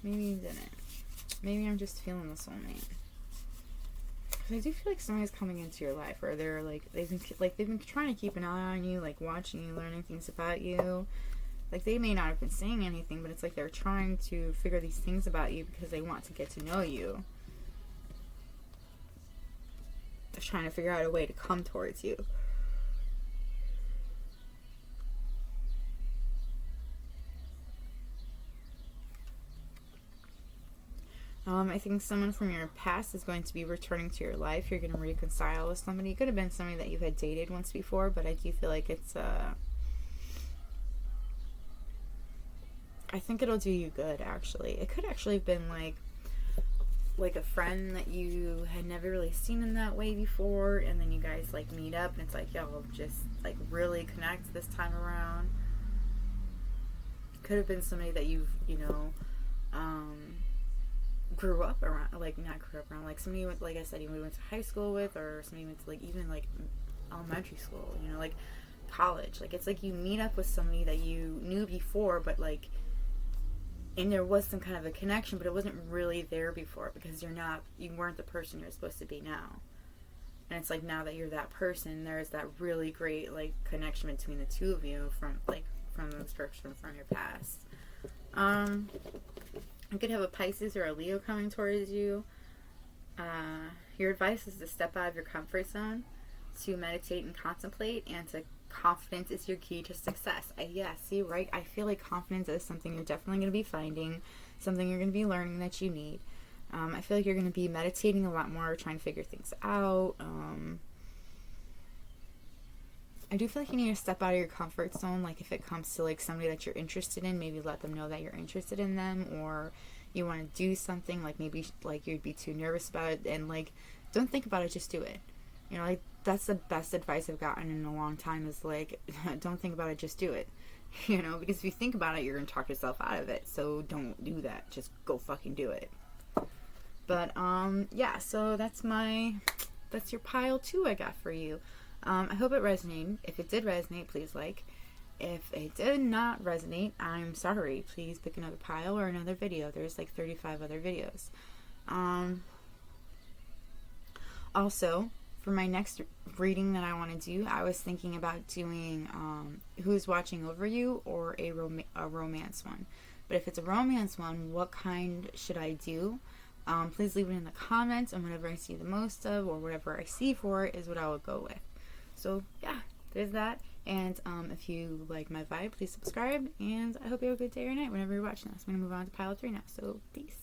Maybe you didn't. Maybe I'm just feeling the soulmate. Because I do feel like somebody's coming into your life, or they're like, they've been trying to keep an eye on you, like watching you, learning things about you. Like, they may not have been saying anything, but it's like they're trying to figure these things about you because they want to get to know you. They're trying to figure out a way to come towards you. I think someone from your past is going to be returning to your life. You're going to reconcile with somebody. It could have been somebody that you had dated once before, but I do feel like it's, I think it'll do you good, actually. It could actually have been, like a friend that you had never really seen in that way before, and then you guys, like, meet up, and it's like, y'all just, like, really connect this time around. Could have been somebody that you've, grew up around, like, not grew up around, like, somebody went, like I said, you went to high school with, or somebody went to, like, even, like, elementary school, like, college. Like, it's like you meet up with somebody that you knew before, but, like, and there was some kind of a connection, but it wasn't really there before, because you weren't the person you're supposed to be now. And it's like, now that you're that person, there's that really great, like, connection between the two of you from this person from your past. You could have a Pisces or a Leo coming towards you. Your advice is to step out of your comfort zone, to meditate and contemplate, and to confidence is your key to success. See, right? I feel like confidence is something you're definitely going to be finding, something you're going to be learning that you need. I feel like you're going to be meditating a lot more, trying to figure things out. I do feel like you need to step out of your comfort zone. Like, if it comes to, like, somebody that you're interested in, maybe let them know that you're interested in them, or you want to do something, like, maybe, like, you'd be too nervous about it, and, like, don't think about it, just do it. Like, that's the best advice I've gotten in a long time, is, like, don't think about it, just do it. Because if you think about it, you're going to talk yourself out of it, so don't do that. Just go fucking do it. But, yeah, so that's your pile 2 I got for you. I hope it resonated. If it did resonate, please like. If it did not resonate, I'm sorry. Please pick another pile or another video. There's like 35 other videos. Also, for my next reading that I want to do, I was thinking about doing Who's Watching Over You, or a romance one. But if it's a romance one, what kind should I do? Please leave it in the comments, and whatever I see the most of, or whatever I see for it, is what I will go with. So, yeah, there's that. And if you like my vibe, please subscribe. And I hope you have a good day or night whenever you're watching this. I'm going to move on to pile 3 now. So, peace.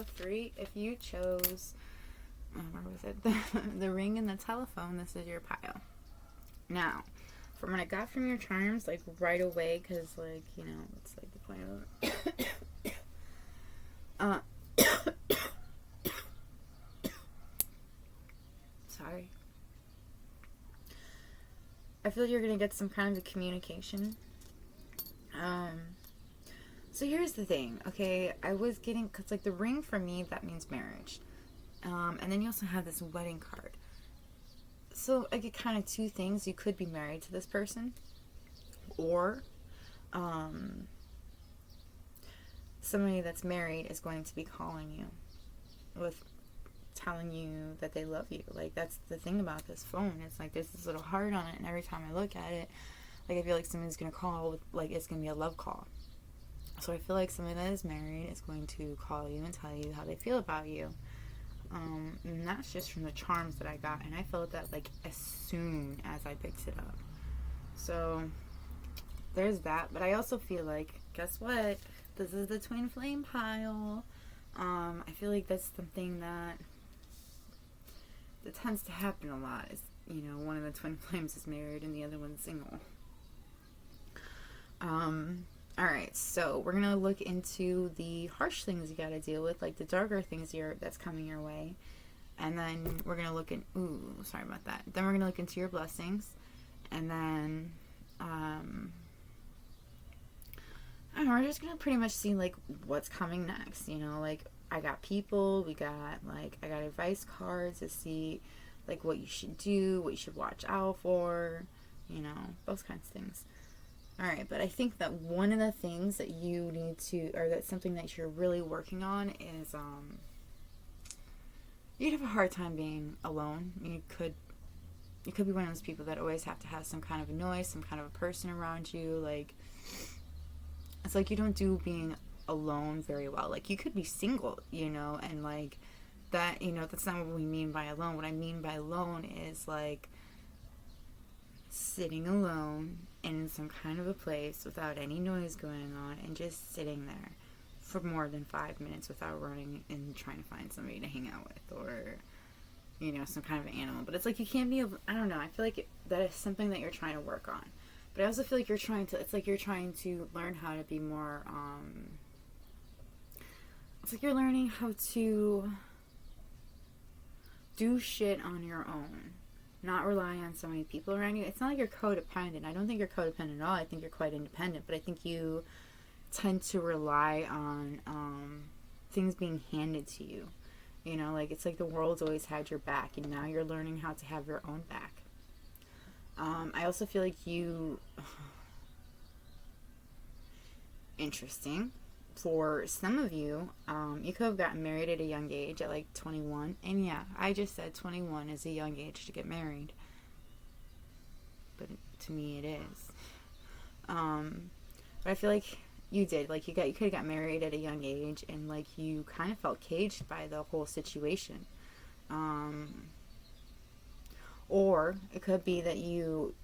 So 3, if you chose, where was it? The ring and the telephone, this is your pile. Now, from what I got from your charms, like right away, because like, you know, it's like the point of sorry. I feel like you're going to get some kind of communication. So here's the thing, okay? I was getting, because like the ring for me, that means marriage. And then you also have this wedding card. So I get kind of two things. You could be married to this person, or somebody that's married is going to be calling you with telling you that they love you. Like, that's the thing about this phone. It's like there's this little heart on it, and every time I look at it, like I feel like somebody's gonna call with, like, it's gonna be a love call. So I feel like somebody that is married is going to call you and tell you how they feel about you. And that's just from the charms that I got, and I felt that like as soon as I picked it up. So there's that. But I also feel like, guess what? This is the twin flame pile. I feel like that's something that tends to happen a lot. Is, you know, one of the twin flames is married and the other one's single. Alright, so we're gonna look into the harsh things you gotta deal with, like the darker things that's coming your way. And then we're gonna look at, sorry about that. Then we're gonna look into your blessings. And then, I don't know, we're just gonna pretty much see, like, what's coming next, you know, like, I got people, I got advice cards to see, like, what you should do, what you should watch out for, you know, those kinds of things. Alright, but I think that one of the things that you need to, or that's something that you're really working on is, you'd have a hard time being alone. You could be one of those people that always have to have some kind of a noise, some kind of a person around you, like, it's like you don't do being alone very well. Like, you could be single, you know, and like, that, you know, that's not what we mean by alone. What I mean by alone is, like, sitting alone in some kind of a place without any noise going on and just sitting there for more than 5 minutes without running and trying to find somebody to hang out with, or, you know, some kind of animal. But it's like you can't be, I don't know, I feel like that is something that you're trying to work on. But I also feel like you're trying to learn how to be more, it's like you're learning how to do shit on your own. Not rely on so many people around you. It's not like you're codependent. I don't think you're codependent at all. I think you're quite independent. But I think you tend to rely on things being handed to you. You know, like, it's like the world's always had your back, and now you're learning how to have your own back. I also feel like interesting. For some of you, you could have gotten married at a young age, at like 21. And yeah, I just said 21 is a young age to get married. But to me it is. But I feel like you did. Like, you could have got married at a young age, and like, you kind of felt caged by the whole situation. Or it could be that you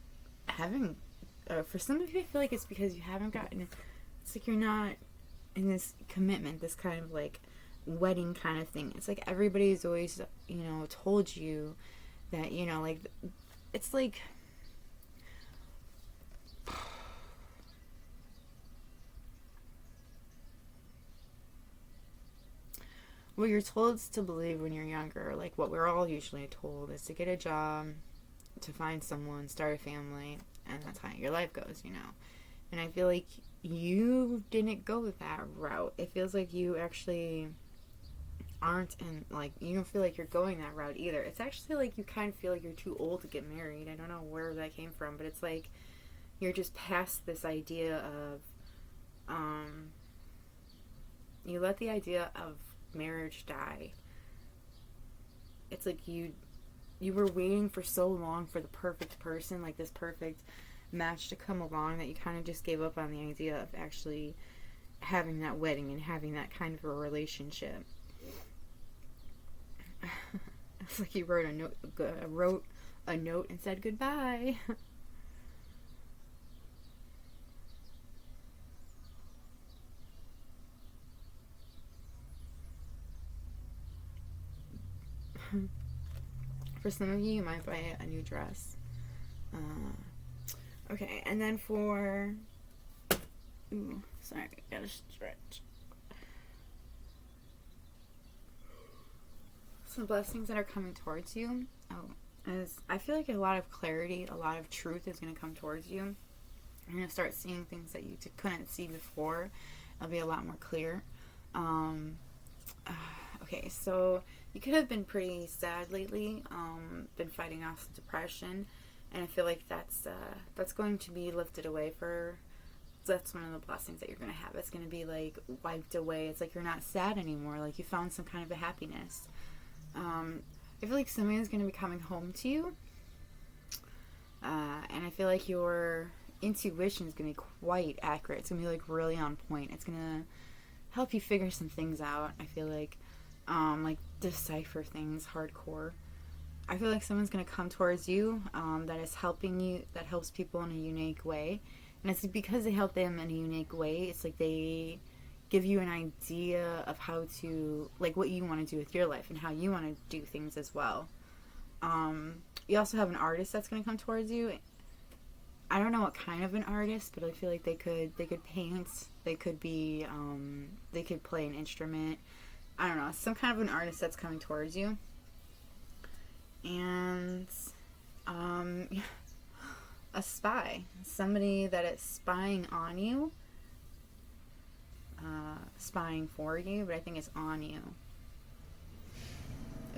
haven't, for some of you, I feel like it's because you haven't gotten, it's like you're not in this commitment, this kind of like wedding kind of thing. It's like everybody's always, you know, told you that, you know, like, it's like, what you're told to believe when you're younger, like what we're all usually told, is to get a job, to find someone, start a family, and that's how your life goes, you know. And I feel like you didn't go that route. It feels like you actually aren't, and like, you don't feel like you're going that route either. It's actually like you kind of feel like you're too old to get married. I don't know where that came from, but it's like you're just past this idea of, you let the idea of marriage die. It's like you were waiting for so long for the perfect person, like this perfect match to come along, that you kind of just gave up on the idea of actually having that wedding and having that kind of a relationship. It's like you wrote a note and said goodbye. For some of you, you might buy a new dress. Okay, and then for... Ooh, sorry, gotta stretch. Some blessings that are coming towards you. I feel like a lot of clarity, a lot of truth is going to come towards you. You're going to start seeing things that you couldn't see before. It'll be a lot more clear. Okay, so you could have been pretty sad lately, been fighting off some depression, and I feel like that's going to be lifted away that's one of the blessings that you're going to have. It's going to be like wiped away. It's like you're not sad anymore, like you found some kind of a happiness. I feel like somebody is going to be coming home to you, and I feel like your intuition is going to be quite accurate. It's going to be like really on point. It's going to help you figure some things out. I feel like decipher things hardcore. I feel like someone's going to come towards you that is helping you, that helps people in a unique way, and it's because they help them in a unique way. It's like they give you an idea of how to, like, what you want to do with your life and how you want to do things as well. You also have an artist that's going to come towards you. I don't know what kind of an artist, but I feel like they could paint, they could be, they could play an instrument. I don't know, some kind of an artist that's coming towards you. And, a spy, somebody that is spying on you. Spying for you, but I think it's on you.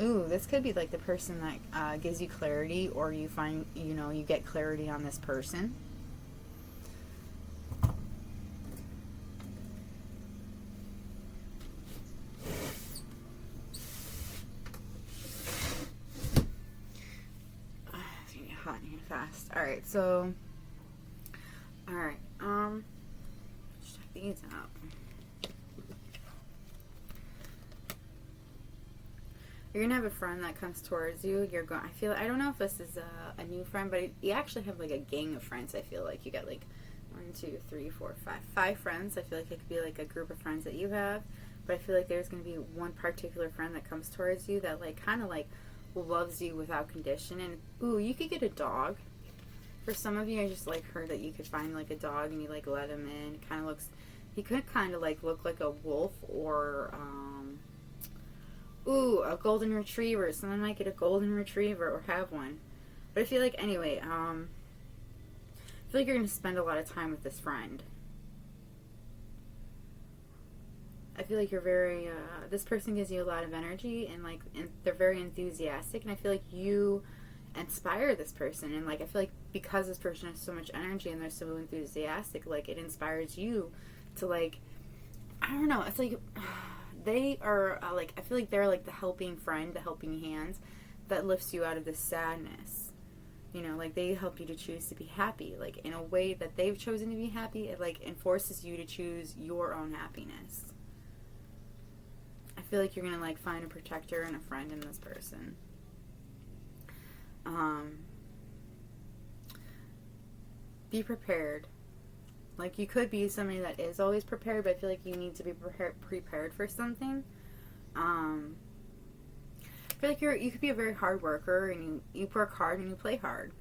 Ooh, this could be like the person that gives you clarity, or you find, you get clarity on this person. It's gonna get hot in here fast. Alright, so let's check these out. You're gonna have a friend that comes towards you. I don't know if this is a new friend, but you actually have like a gang of friends. I feel like you got like 1, 2, 3, 4, 5 friends. I feel like it could be like a group of friends that you have, but I feel like there's gonna be one particular friend that comes towards you that like kind of like loves you without condition. And ooh, you could get a dog. For some of you, I just like heard that you could find like a dog and you like let him in. He could kind of like look like a wolf or a golden retriever. Someone might get a golden retriever or have one. But I feel like, anyway, I feel like you're going to spend a lot of time with this friend. I feel like you're very, this person gives you a lot of energy, and they're very enthusiastic, and I feel like you inspire this person, and like I feel like because this person has so much energy and they're so enthusiastic, like it inspires you to like, I don't know, it's like they are like, I feel like they're like the helping friend, the helping hands that lifts you out of this sadness. Like they help you to choose to be happy, like in a way that they've chosen to be happy. It like enforces you to choose your own happiness. I feel like you're gonna like find a protector and a friend in this person. Be prepared. Like you could be somebody that is always prepared, but I feel like you need to be prepared for something. I feel like you could be a very hard worker, and you work hard and you play hard,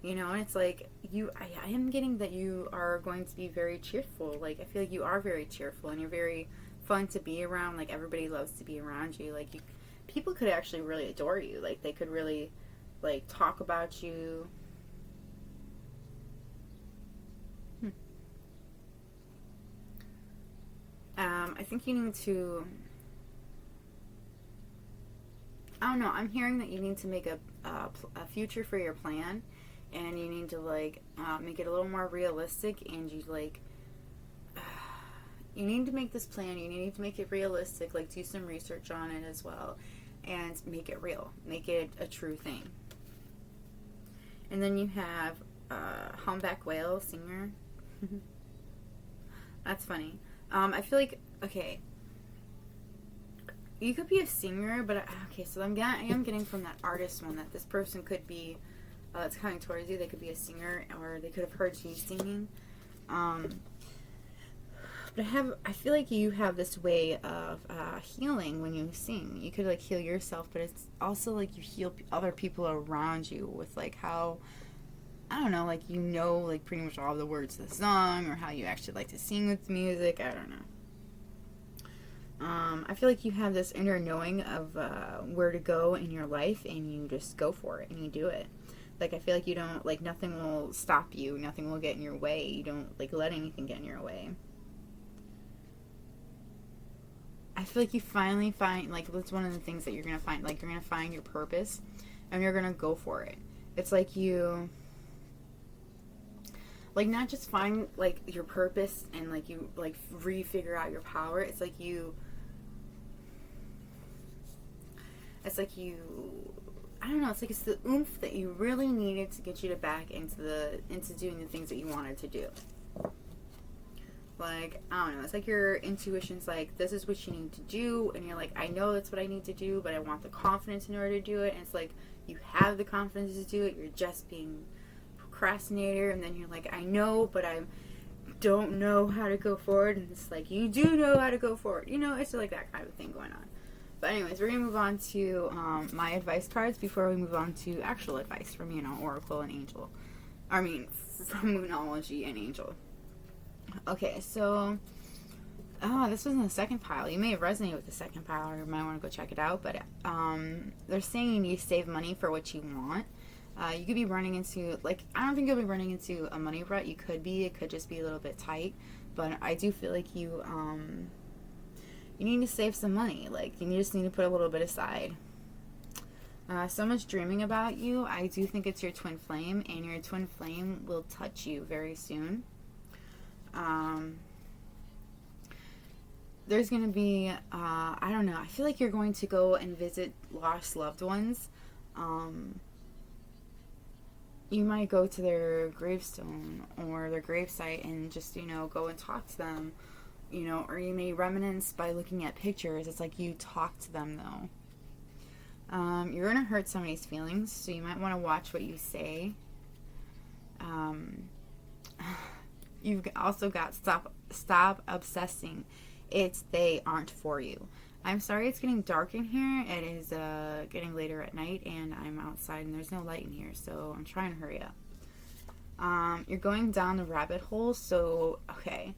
and it's like I am getting that you are going to be very cheerful. Like I feel like you are very cheerful and you're very fun to be around. Like everybody loves to be around you. Like people could actually really adore you. Like they could really like talk about you. I think you need to, I don't know, I'm hearing that you need to make a future for your plan, and you need to like make it a little more realistic, and you need to make this plan, you need to make it realistic, like do some research on it as well, and make it real, make it a true thing. And then you have humpback whale singer. That's funny. I feel like, okay, you could be a singer, but okay, so I am getting from that artist one that this person could be, it's coming towards you, they could be a singer, or they could have heard you singing. But But I feel like you have this way of healing when you sing. You could like heal yourself, but it's also like you heal other people around you with like how, I don't know, like like pretty much all the words of the song, or how you actually like to sing with music. I don't know. I feel like you have this inner knowing of where to go in your life, and you just go for it and you do it. Like, I feel like you don't, like, nothing will stop you, nothing will get in your way. You don't, like, let anything get in your way. I feel like you finally find, like, that's one of the things that you're going to find. Like, you're going to find your purpose, and you're going to go for it. It's like you, like, not just find, like, your purpose and, like, you, like, re-figure out your power. It's like you, I don't know, it's like it's the oomph that you really needed to get you to back into doing the things that you wanted to do. Like, I don't know, it's like your intuition's like, this is what you need to do, and you're like, I know that's what I need to do, but I want the confidence in order to do it. And it's like, you have the confidence to do it, you're just being procrastinator, and then you're like, I know, but I don't know how to go forward. And it's like, you do know how to go forward. You know, it's like that kind of thing going on. But anyways, we're going to move on to my advice cards before we move on to actual advice from, Oracle and Angel. I mean, from Moonology and Angel. Okay, so, this was in the second pile. You may have resonated with the second pile, or you might want to go check it out. But they're saying you need to save money for what you want. You could be running into, like, I don't think you'll be running into a money rut. You could be. It could just be a little bit tight. But I do feel like you need to save some money. Like, you just need to put a little bit aside. Someone's dreaming about you. I do think it's your twin flame, and your twin flame will touch you very soon. There's going to be, I don't know, I feel like you're going to go and visit lost loved ones. You might go to their gravestone or their gravesite and just, go and talk to them. Or you may reminisce by looking at pictures. It's like you talk to them, though. You're going to hurt somebody's feelings, so you might want to watch what you say. You've also got stop obsessing. It's they aren't for you. I'm sorry it's getting dark in here. It is getting later at night, and I'm outside, and there's no light in here, so I'm trying to hurry up. You're going down the rabbit hole, so, okay.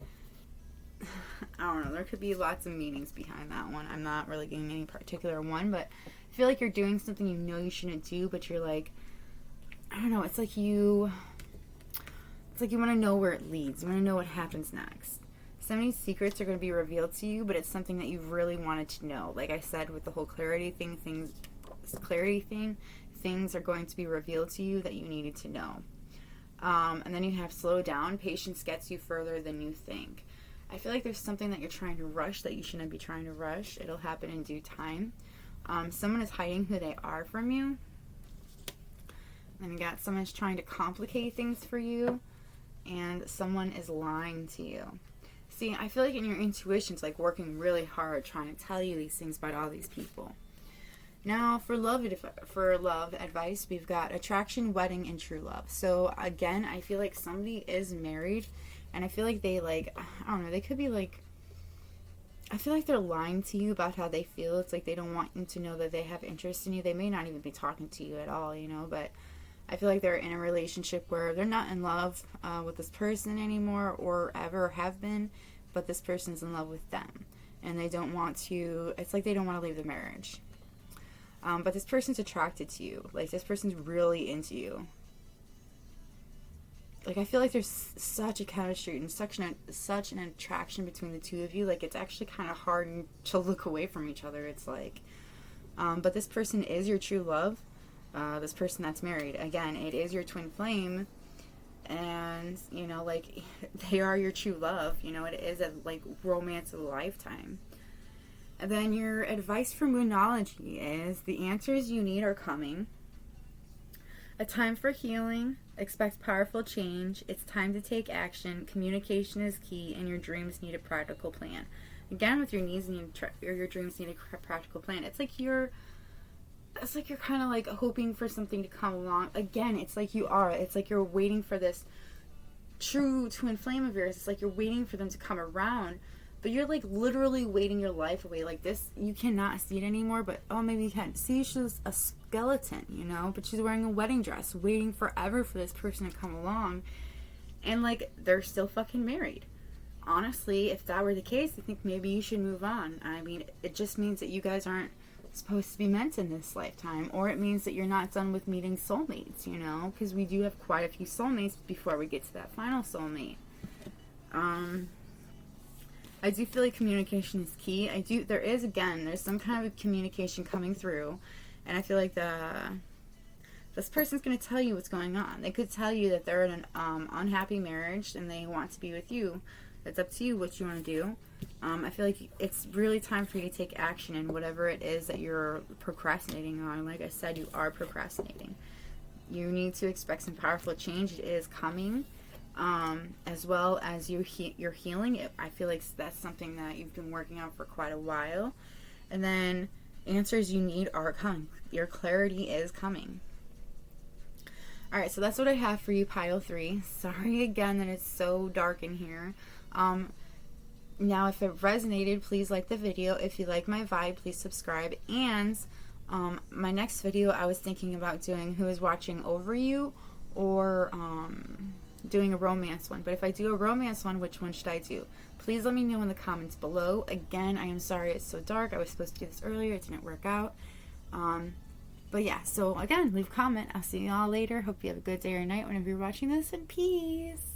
I don't know. There could be lots of meanings behind that one. I'm not really getting any particular one, but I feel like you're doing something you know you shouldn't do, but you're like, I don't know. It's like you want to know where it leads. You want to know what happens next. Some of these secrets are going to be revealed to you, but it's something that you've really wanted to know. Like I said, with the whole clarity thing, things are going to be revealed to you that you needed to know. And then you have slow down. Patience gets you further than you think. I feel like there's something that you're trying to rush that you shouldn't be trying to rush. It'll happen in due time. Someone is hiding who they are from you. And you got someone's trying to complicate things for you. And someone is lying to you. See, I feel like in your intuition's like working really hard trying to tell you these things about all these people. Now, for love advice, we've got attraction, wedding, and true love. So, again, I feel like somebody is married. And I feel like they, like, I don't know, they could be, like, I feel like they're lying to you about how they feel. It's like they don't want you to know that they have interest in you. They may not even be talking to you at all, but I feel like they're in a relationship where they're not in love with this person anymore or ever have been, but this person's in love with them. And they don't want to, it's like they don't want to leave the marriage. But this person's attracted to you. Like, this person's really into you. Like, I feel like there's such a chemistry and such an attraction between the two of you. Like, it's actually kind of hard to look away from each other. It's like, but this person is your true love. This person that's married. Again, it is your twin flame. And, like, they are your true love. It is a, like, romance of a lifetime. And then your advice for Moonology is the answers you need are coming. A time for healing. Expect powerful change. It's time to take action. Communication is key, and your dreams need a practical plan. Again, with your needs or your dreams need a practical plan. It's like you're kind of like hoping for something to come along. Again, it's like you are. It's like you're waiting for this true twin flame of yours. It's like you're waiting for them to come around, but you're like literally waiting your life away. Like this, you cannot see it anymore, but oh, maybe you can. See, she's a skeleton, you know, but she's wearing a wedding dress, waiting forever for this person to come along, and like they're still fucking married. Honestly, if that were the case, I think maybe you should move on. I mean, it just means that you guys aren't supposed to be meant in this lifetime, or it means that you're not done with meeting soulmates, you know, because we do have quite a few soulmates before we get to that final soulmate. I do feel like communication is key. There's some kind of communication coming through, and I feel like this person's going to tell you what's going on. They could tell you that they're in an unhappy marriage and they want to be with you. It's up to you what you want to do. I feel like it's really time for you to take action in whatever it is that you're procrastinating on. Like I said, you are procrastinating. You need to expect some powerful change. It is coming. As well as your healing. I feel like that's something that you've been working on for quite a while. And then answers you need are coming. Your clarity is coming. Alright, so that's what I have for you, pile 3. Sorry again that it's so dark in here. Now, if it resonated, please like the video. If you like my vibe, please subscribe. And my next video, I was thinking about doing Who Is Watching Over You, or doing a romance one. But if I do a romance one, which one should I do? Please let me know in the comments below. Again, I am sorry it's so dark. I was supposed to do this earlier. It didn't work out. But yeah, so again, leave a comment. I'll see you all later. Hope you have a good day or night whenever you're watching this, and peace.